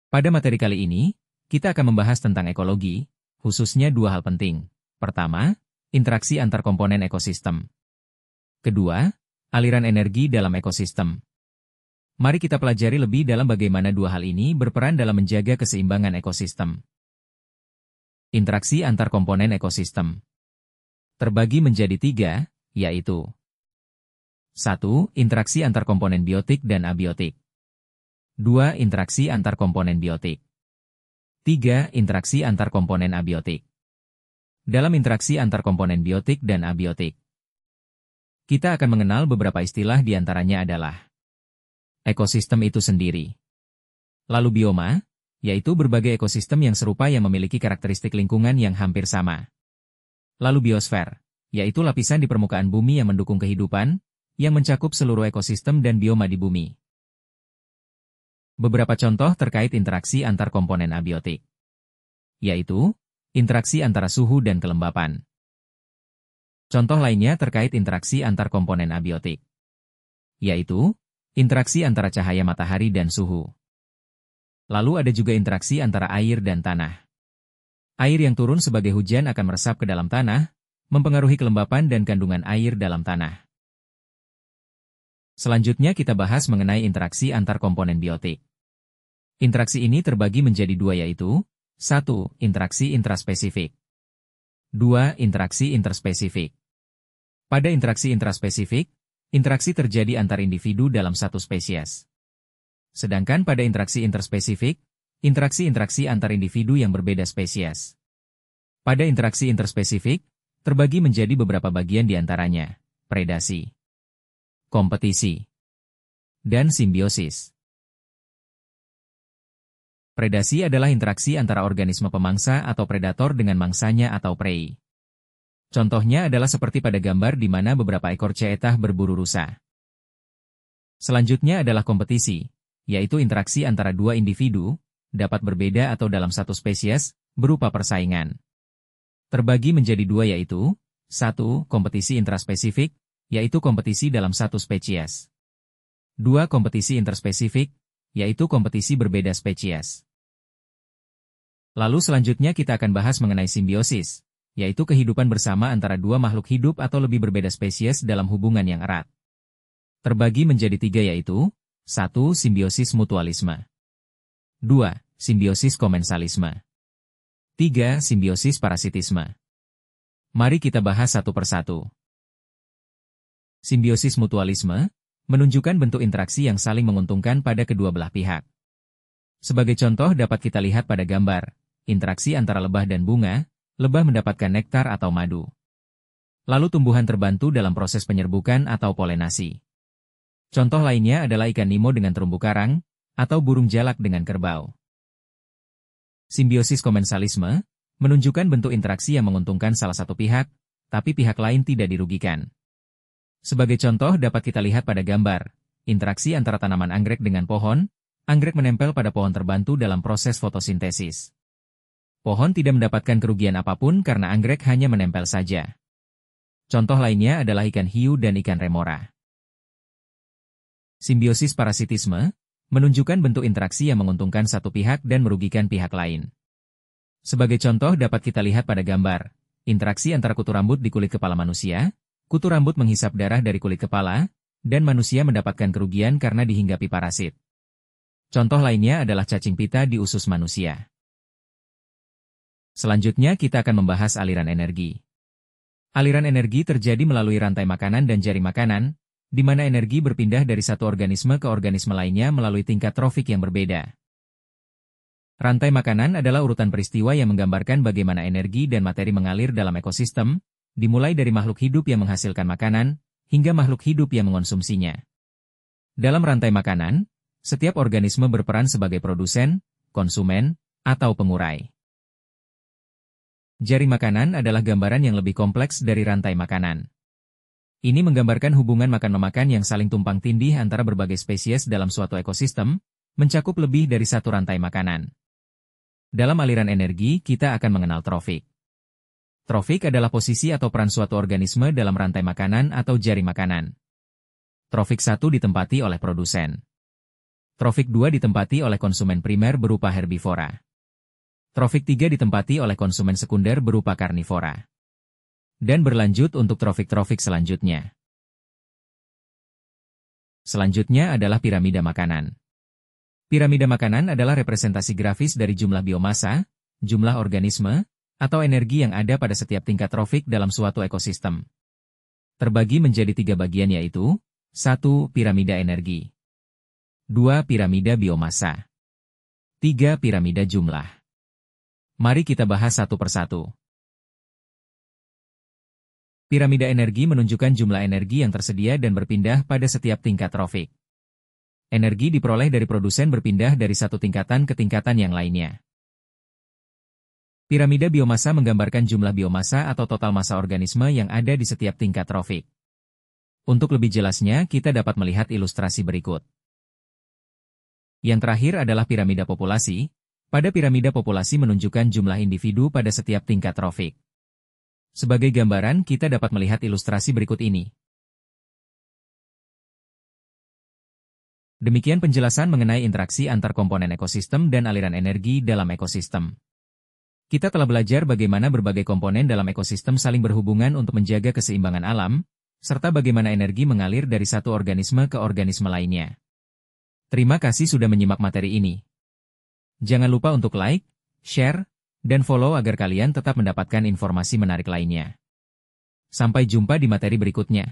Pada materi kali ini, kita akan membahas tentang ekologi, khususnya dua hal penting. Pertama, interaksi antar komponen ekosistem. Kedua, aliran energi dalam ekosistem. Mari kita pelajari lebih dalam bagaimana dua hal ini berperan dalam menjaga keseimbangan ekosistem. Interaksi antar komponen ekosistem terbagi menjadi tiga, yaitu 1. Interaksi antar komponen biotik dan abiotik. 2. Interaksi antar komponen biotik. 3. Interaksi antar komponen abiotik. Dalam interaksi antar komponen biotik dan abiotik, kita akan mengenal beberapa istilah di antaranya adalah ekosistem itu sendiri. Lalu bioma, yaitu berbagai ekosistem yang serupa yang memiliki karakteristik lingkungan yang hampir sama. Lalu biosfer, yaitu lapisan di permukaan bumi yang mendukung kehidupan, yang mencakup seluruh ekosistem dan bioma di bumi. Beberapa contoh terkait interaksi antar komponen abiotik, yaitu interaksi antara suhu dan kelembapan. Contoh lainnya terkait interaksi antar komponen abiotik, yaitu interaksi antara cahaya matahari dan suhu. Lalu ada juga interaksi antara air dan tanah. Air yang turun sebagai hujan akan meresap ke dalam tanah, mempengaruhi kelembapan dan kandungan air dalam tanah. Selanjutnya kita bahas mengenai interaksi antar komponen biotik. Interaksi ini terbagi menjadi dua yaitu 1. Interaksi intraspesifik. 2. Interaksi interspesifik. Pada interaksi intraspesifik, interaksi terjadi antar individu dalam satu spesies. Sedangkan pada interaksi interspesifik, interaksi antar individu yang berbeda spesies. Pada interaksi interspesifik, terbagi menjadi beberapa bagian di antaranya, predasi, kompetisi, dan simbiosis. Predasi adalah interaksi antara organisme pemangsa atau predator dengan mangsanya atau prei. Contohnya adalah seperti pada gambar di mana beberapa ekor ceetah berburu rusa. Selanjutnya adalah kompetisi, yaitu interaksi antara dua individu, dapat berbeda atau dalam satu spesies, berupa persaingan. Terbagi menjadi dua yaitu 1. Kompetisi intraspesifik, yaitu kompetisi dalam satu spesies. 2. Kompetisi interspesifik, yaitu kompetisi berbeda spesies. Lalu selanjutnya kita akan bahas mengenai simbiosis, yaitu kehidupan bersama antara dua makhluk hidup atau lebih berbeda spesies dalam hubungan yang erat. Terbagi menjadi tiga yaitu 1. Simbiosis mutualisme. 2. Simbiosis komensalisme. 3. Simbiosis parasitisme. Mari kita bahas satu persatu. Simbiosis mutualisme menunjukkan bentuk interaksi yang saling menguntungkan pada kedua belah pihak. Sebagai contoh dapat kita lihat pada gambar, interaksi antara lebah dan bunga, lebah mendapatkan nektar atau madu. Lalu tumbuhan terbantu dalam proses penyerbukan atau polenasi. Contoh lainnya adalah ikan nemo dengan terumbu karang, atau burung jalak dengan kerbau. Simbiosis komensalisme menunjukkan bentuk interaksi yang menguntungkan salah satu pihak, tapi pihak lain tidak dirugikan. Sebagai contoh dapat kita lihat pada gambar, interaksi antara tanaman anggrek dengan pohon, anggrek menempel pada pohon terbantu dalam proses fotosintesis. Pohon tidak mendapatkan kerugian apapun karena anggrek hanya menempel saja. Contoh lainnya adalah ikan hiu dan ikan remora. Simbiosis parasitisme menunjukkan bentuk interaksi yang menguntungkan satu pihak dan merugikan pihak lain. Sebagai contoh dapat kita lihat pada gambar, interaksi antara kutu rambut di kulit kepala manusia, kutu rambut menghisap darah dari kulit kepala, dan manusia mendapatkan kerugian karena dihinggapi parasit. Contoh lainnya adalah cacing pita di usus manusia. Selanjutnya kita akan membahas aliran energi. Aliran energi terjadi melalui rantai makanan dan jaring makanan, di mana energi berpindah dari satu organisme ke organisme lainnya melalui tingkat trofik yang berbeda. Rantai makanan adalah urutan peristiwa yang menggambarkan bagaimana energi dan materi mengalir dalam ekosistem, dimulai dari makhluk hidup yang menghasilkan makanan, hingga makhluk hidup yang mengonsumsinya. Dalam rantai makanan, setiap organisme berperan sebagai produsen, konsumen, atau pengurai. Jaring makanan adalah gambaran yang lebih kompleks dari rantai makanan. Ini menggambarkan hubungan makan-memakan yang saling tumpang tindih antara berbagai spesies dalam suatu ekosistem, mencakup lebih dari satu rantai makanan. Dalam aliran energi, kita akan mengenal trofik. Trofik adalah posisi atau peran suatu organisme dalam rantai makanan atau jaring makanan. Trofik 1 ditempati oleh produsen. Trofik 2 ditempati oleh konsumen primer berupa herbivora. Trofik 3 ditempati oleh konsumen sekunder berupa karnivora. Dan berlanjut untuk trofik-trofik selanjutnya. Selanjutnya adalah piramida makanan. Piramida makanan adalah representasi grafis dari jumlah biomasa, jumlah organisme, atau energi yang ada pada setiap tingkat trofik dalam suatu ekosistem. Terbagi menjadi 3 bagian yaitu 1. Piramida energi 2. Piramida biomasa 3. Piramida jumlah. Mari kita bahas satu persatu. Piramida energi menunjukkan jumlah energi yang tersedia dan berpindah pada setiap tingkat trofik. Energi diperoleh dari produsen berpindah dari satu tingkatan ke tingkatan yang lainnya. Piramida biomasa menggambarkan jumlah biomasa atau total massa organisme yang ada di setiap tingkat trofik. Untuk lebih jelasnya, kita dapat melihat ilustrasi berikut. Yang terakhir adalah piramida populasi. Pada piramida populasi menunjukkan jumlah individu pada setiap tingkat trofik. Sebagai gambaran, kita dapat melihat ilustrasi berikut ini. Demikian penjelasan mengenai interaksi antar komponen ekosistem dan aliran energi dalam ekosistem. Kita telah belajar bagaimana berbagai komponen dalam ekosistem saling berhubungan untuk menjaga keseimbangan alam, serta bagaimana energi mengalir dari satu organisme ke organisme lainnya. Terima kasih sudah menyimak materi ini. Jangan lupa untuk like, share, dan follow agar kalian tetap mendapatkan informasi menarik lainnya. Sampai jumpa di materi berikutnya.